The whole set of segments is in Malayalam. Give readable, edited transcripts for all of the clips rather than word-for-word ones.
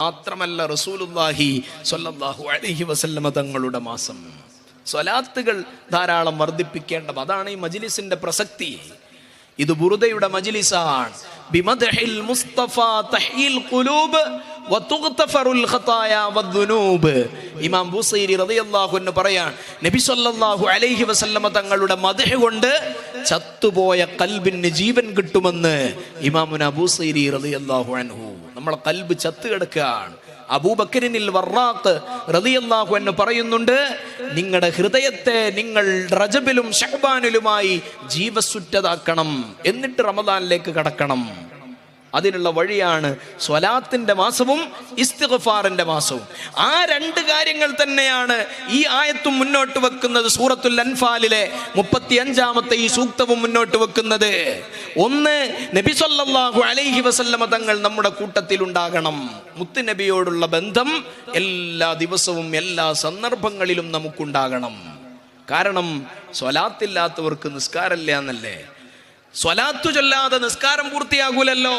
മാത്രമല്ല റസൂലുള്ളാഹി സ്വല്ലല്ലാഹു അലൈഹി വസല്ലമ തങ്ങളുടെ മാസം. സ്വലാത്തുകൾ ധാരാളം വർദ്ധിപ്പിക്കേണ്ടത്, അതാണ് ഈ മജ്ലിസിന്റെ പ്രസക്തി. ഇത് ബുറുദയുടെ മജ്ലിസാണ്. ബിമദ്ഹിൽ മുസ്തഫ തഹ്യിൽ ഖുലൂബ് വതുഗ്തഫറുൽ ഖതായ വദ്ദുനൂബ്. ഇമാം ബൂസൈരി റളിയല്ലാഹു അൻഹു പറയാൻ, നബി സല്ലല്ലാഹു അലൈഹി വസല്ലമ തങ്ങളുടെ മദ്ഹ് കൊണ്ട് ചത്തുപോയ ഖൽബിന് ജീവൻ കിട്ടുമെന്ന് ഇമാമുന ബൂസൈരി റളിയല്ലാഹു അൻഹു. നമ്മളെ ഖൽബ് ചത്തു കിടക്കുകയാണ്. അബൂബക്കറിനിൽ വറാഖ് റളിയല്ലാഹു അൻഹു പറയുന്നുണ്ട്, നിങ്ങളുടെ ഹൃദയത്തെ നിങ്ങൾ റജബിലും ശഅബാനിലുമായി ജീവസുറ്റതാക്കണം, എന്നിട്ട് റമദാനിലേക്ക് കടക്കണം. അതിനുള്ള വഴിയാണ് സ്വലാത്തിന്റെ മാസവും ഇസ്തിഗ്ഫാറിന്റെ മാസവും. ആ രണ്ട് കാര്യങ്ങൾ തന്നെയാണ് ഈ ആയത്തും മുന്നോട്ട് വെക്കുന്നത്. സൂറത്തുൽ അൻഫാലിലെ 35-ാമത്തെ ഈ സൂക്തവും മുന്നോട്ട് വെക്കുന്നത്. ഒന്ന്, നബി സല്ലല്ലാഹു അലൈഹി വസല്ലമ തങ്ങൾ നമ്മുടെ കൂട്ടത്തിൽ ഉണ്ടാകണം. മുത്തുനബിയോടുള്ള ബന്ധം എല്ലാ ദിവസവും എല്ലാ സന്ദർഭങ്ങളിലും നമുക്കുണ്ടാകണം. കാരണം സ്വലാത്തില്ലാത്തവർക്ക് നിസ്കാരമില്ല എന്നല്ലേ. സ്വലാത്തു ചൊല്ലാതെ നിസ്കാരം പൂർത്തിയാകൂലല്ലോ.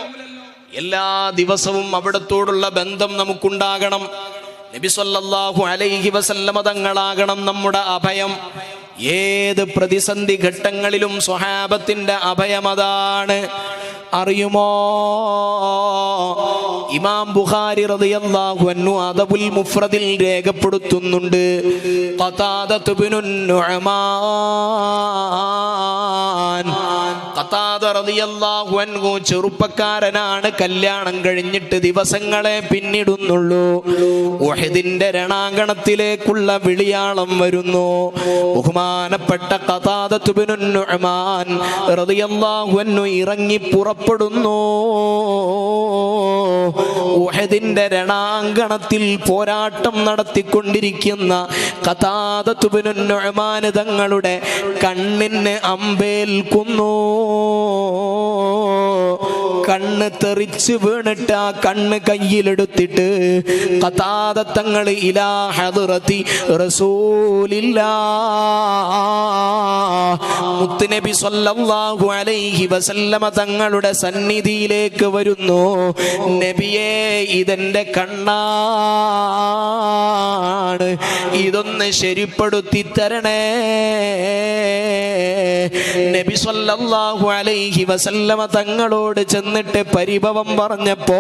എല്ലാ ദിവസവും അവിടത്തോടുള്ള ബന്ധം നമുക്കുണ്ടാകണം. നബി സല്ലല്ലാഹു അലൈഹി വസല്ലമ തങ്ങളാകണം നമ്മുടെ അഭയം. ഏത് പ്രതിസന്ധി ഘട്ടങ്ങളിലും സ്വഹാബത്തിന്റെ അഭയം അതാണ്. അറിയുമോ, ഇമാം ബുഖാരി റളിയല്ലാഹു അൻഹു അദബുൽ മുഫ്രദിൽ രേഖപ്പെടുത്തുന്നുണ്ട്, ഖതാദത്ത് ഇബ്നു നുഅ്മാൻ, ഖതാദ റളിയല്ലാഹു അൻഹു ചെറുപ്പക്കാരനാണ്. കല്യാണം കഴിഞ്ഞിട്ട് ദിവസങ്ങളെ പിന്നിടുന്നുള്ളൂ. ഉഹദിന്റെ രണാങ്കണത്തിലേക്കുള്ള വിളിയാളം വരുന്നു. ബഹുമാനപ്പെട്ട ഖതാദത്ത് ഇബ്നു നുഅ്മാൻ റളിയല്ലാഹു അൻഹു ഇറങ്ങി പുറപ്പെടുന്നു. ഉഹദിന്റെ രണാങ്കണത്തിൽ പോരാട്ടം നടത്തിക്കൊണ്ടിരിക്കുന്ന ഖതാദത്ത് ഇബ്നു നുഅ്മാൻ തങ്ങളുടെ കണ്ണിന് അമ്പേൽക്കുന്നു. കണ്ണ് തെറിച്ച് വീണിട്ട് ആ കണ്ണ് കയ്യിലെടുത്തിട്ട് ഖതാദ തങ്ങൾ ഇലാ ഹദ്റതി റസൂലില്ലാഹ്, മുത്തുനബി സ്വല്ലല്ലാഹു അലൈഹി വസല്ലമ തങ്ങളുടെ സന്നിധിയിലേക്ക് വരുന്നു. നബിയേ, ഇതെന്റെ കണ്ണാണ്, ഇതൊന്ന് ശരിപ്പെടുത്തി തരണേ. നബി സ്വല്ലല്ലാഹു അലൈഹി വസല്ലമ തങ്ങളോട് ചെന്നിട്ട് പരിഭവം പറഞ്ഞപ്പോ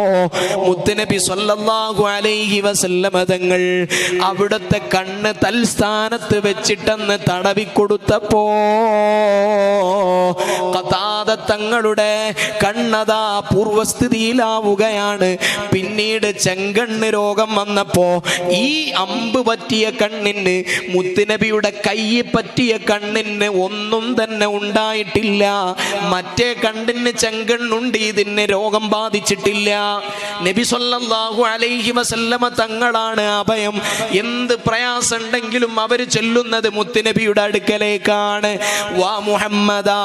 മുത്തുനബി സ്വല്ലല്ലാഹു അലൈഹി വസല്ലമ തങ്ങൾ അവിടുത്തെ കണ്ണ് തൽസ്ഥാനത്ത് വെച്ചിട്ടെന്ന് തടവിക്കൊടുത്തപ്പോ ഖതാദ തങ്ങളുടെ കണ്ണതാ പൂർവസ്ഥിതിയിലാവുകയാണ്. പിന്നീട് ചെങ്കണ്ണ് രോഗം വന്നപ്പോ ഈ അമ്പ് പറ്റിയ കണ്ണിന്, മുത്തുനബിയുടെ കൈ പറ്റിയ കണ്ണിന് ഒന്നും തന്നെ ഉണ്ടായിട്ടില്ല. മറ്റേ കണ്ണിന് ചെങ്കണ്ണുണ്ട്, ഇതിന് രോഗം ബാധിച്ചിട്ടില്ല. നബി സല്ലല്ലാഹു അലൈഹി വസല്ലമ തങ്ങളാണ് അഭയം. എന്ത് പ്രയാസമുണ്ടെങ്കിലും അവര് ചെല്ലുന്നത് മുത്തുനബിയുടെ അടുക്കലേക്കാണ്. വാ മുഹമ്മദാ,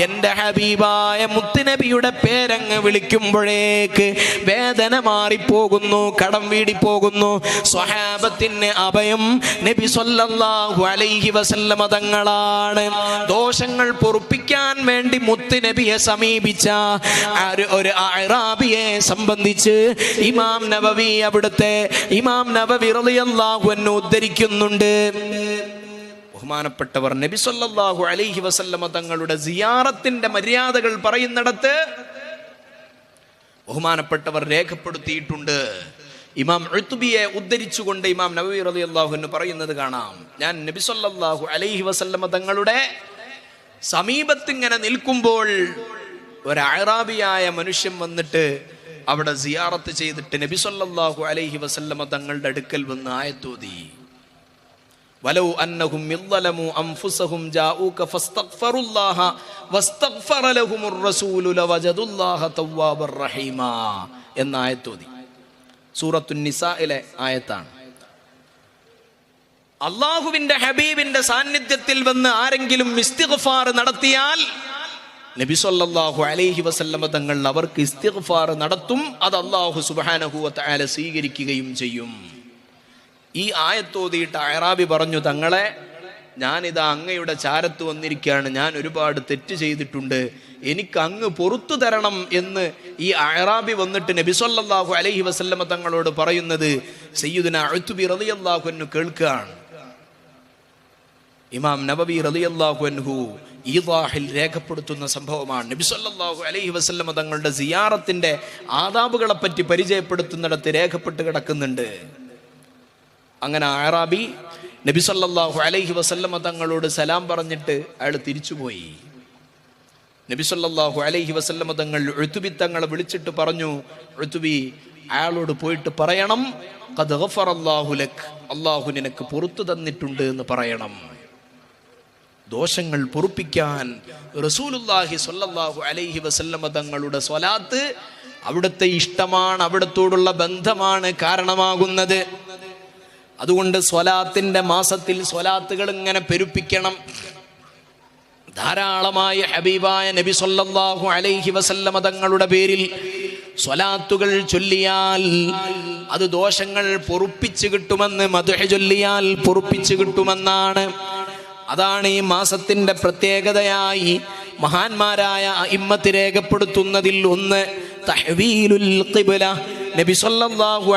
എന്റെ ഹബീബായ മുത്തുനബിയുടെ പേരങ്ങ് വിളിക്കുമ്പോഴേക്ക് വേദന മാറിപ്പോകുന്നു, കടം വീടിപ്പോകുന്നു. സ്വഹാബത്തിന് അഭയം നബി സല്ലല്ലാഹു അലൈഹി വസല്ലമ തങ്ങളാണ്. ദോഷങ്ങൾ പൊറുപ്പിക്കാൻ വേണ്ടി മുത്തുനബിയെ സമീപിച്ച ഒരു അഅറാബിയെ സംബന്ധിച്ച് ഇമാം നവവി റളിയല്ലാഹു അൻഹു ഉദ്ധരിക്കുന്നുണ്ട്. ബഹുമാനപ്പെട്ടവർ നബി സല്ലല്ലാഹു അലൈഹി വസല്ലമ തങ്ങളുടെ സിയാറത്തിന്റെ മര്യാദകൾ പറയുന്നിടത്ത് ബഹുമാനപ്പെട്ടവർ രേഖപ്പെടുത്തിയിട്ടുണ്ട്. ഇമാം ഉത്ബിയെ ഉദ്ധരിച്ചുകൊണ്ട് ഇമാം നവവി റളിയല്ലാഹു അൻഹു പറയുന്നത് കാണാം. ഞാൻ നബി സല്ലല്ലാഹു അലൈഹി വസല്ലമ തങ്ങളുടെ സമീപത്ത് ഇങ്ങനെ നിൽക്കുമ്പോൾ ഒരു അഅറാബിയായ മനുഷ്യൻ വന്നിട്ട് അവിടെ സിയാറത്ത് ചെയ്തിട്ട് നബി സല്ലല്ലാഹു അലൈഹി വസല്ലമ തങ്ങളുടെ അടുക്കൽ വന്ന് ആയത്തോതി, വലൗ അന്നഹും യളമു അൻഫുസഹും ജാഊക ഫസ്തഗ്ഫറുല്ലാഹ വസ്തഗ്ഫറ ലഹുമുർ റസൂലു ലവജദുല്ലാഹ തവ്വാബർ റഹീമാ എന്ന ആയത്തോതി. സൂറത്തുൻ നിസായിലെ ആയത്താണ്. അള്ളാഹുവിന്റെ ഹബീബിന്റെ സാന്നിധ്യത്തിൽ വന്ന് ആരെങ്കിലും ഇസ്തിഗ്ഫാർ നടത്തിയാൽ നബി സല്ലല്ലാഹു അലൈഹി വസല്ലമ തങ്ങൾ അവർക്ക് ഇസ്തിഗ്ഫാർ നടത്തും. അത് അല്ലാഹു സുബ്ഹാനഹു വ തആല സ്വീകരിക്കുകയും ചെയ്യും. ഈ ആയത്തോതിയിട്ട് അഅറാബി പറഞ്ഞു, തങ്ങളെ ഞാനിതാ അങ്ങയുടെ ചാരത്ത് വന്നിരിക്കുകയാണ്, ഞാൻ ഒരുപാട് തെറ്റ് ചെയ്തിട്ടുണ്ട്, എനിക്ക് അങ്ങ് പുറത്തു തരണം എന്ന് ഈ അഅറാബി വന്നിട്ട് നബി സല്ലല്ലാഹു അലൈഹി വസല്ലമ തങ്ങളോട് പറയുന്നത് സയ്യിദുനാ ഉത്ബി റളിയല്ലാഹു അൻഹു കേൾക്കുകയാണ്. ഇമാം നബവി റളിയല്ലാഹു അൻഹു ഈദാഹിൽ രേഖപ്പെടുത്തുന്ന സംഭവമാണ്. നബി സല്ലല്ലാഹു അലൈഹി വസല്ലമ തങ്ങളുടെ സിയാറത്തിന്റെ ആദാബുകളെ പറ്റി പരിചയപ്പെടുത്തുന്നിടത്ത് രേഖപ്പെട്ട് കിടക്കുന്നുണ്ട്. അങ്ങനെ അഅറാബി നബി സല്ലല്ലാഹു അലൈഹി വസല്ലമ തങ്ങളോട് സലാം പറഞ്ഞിട്ട് അയാൾ തിരിച്ചുപോയി. നബി സല്ലല്ലാഹു അലൈഹി വസല്ലമ തങ്ങൾ ഉത്ബി തങ്ങളെ വിളിച്ചിട്ട് പറഞ്ഞു, ഉത്ബി, അയാളോട് പോയിട്ട് പറയണം, ഖദ് ഗഫറല്ലാഹു ലക്, അല്ലാഹു നിനക്ക് പുറത്തു തന്നിട്ടുണ്ട് എന്ന് പറയണം. ദോഷങ്ങൾ പൊറുപ്പിക്കാൻ റസൂലുള്ളാഹി സ്വല്ലല്ലാഹു അലൈഹി വസല്ലമ തങ്ങളുടെ സ്വലാത്ത് അവിടുത്തെ ഇഷ്ടമാണ്, അവിടത്തോടുള്ള ബന്ധമാണ് കാരണമാകുന്നത്. അതുകൊണ്ട് സ്വലാത്തിന്റെ മാസത്തിൽ സ്വലാത്തുകൾ ഇങ്ങനെ പെരുപ്പിക്കണം. ധാരാളമായി ഹബീബായ നബി സല്ലല്ലാഹു അലൈഹി വസല്ലമ തങ്ങളുടെ പേരിൽ സ്വലാത്തുകൾ ചൊല്ലിയാൽ അത് ദോഷങ്ങൾ പൊറുപ്പിച്ചു കിട്ടുമെന്ന്, മദ്ഹ് ചൊല്ലിയാൽ പൊറുപ്പിച്ചു കിട്ടുമെന്നാണ്. അതാണ് ഈ മാസത്തിന്റെ പ്രത്യേകതയായി മഹാന്മാരായ അഇമ്മത്ത് രേഖപ്പെടുത്തുന്നതിൽ ഒന്ന് തഹ്വീലുൽ ഖിബ്ല. നബി സല്ലല്ലാഹു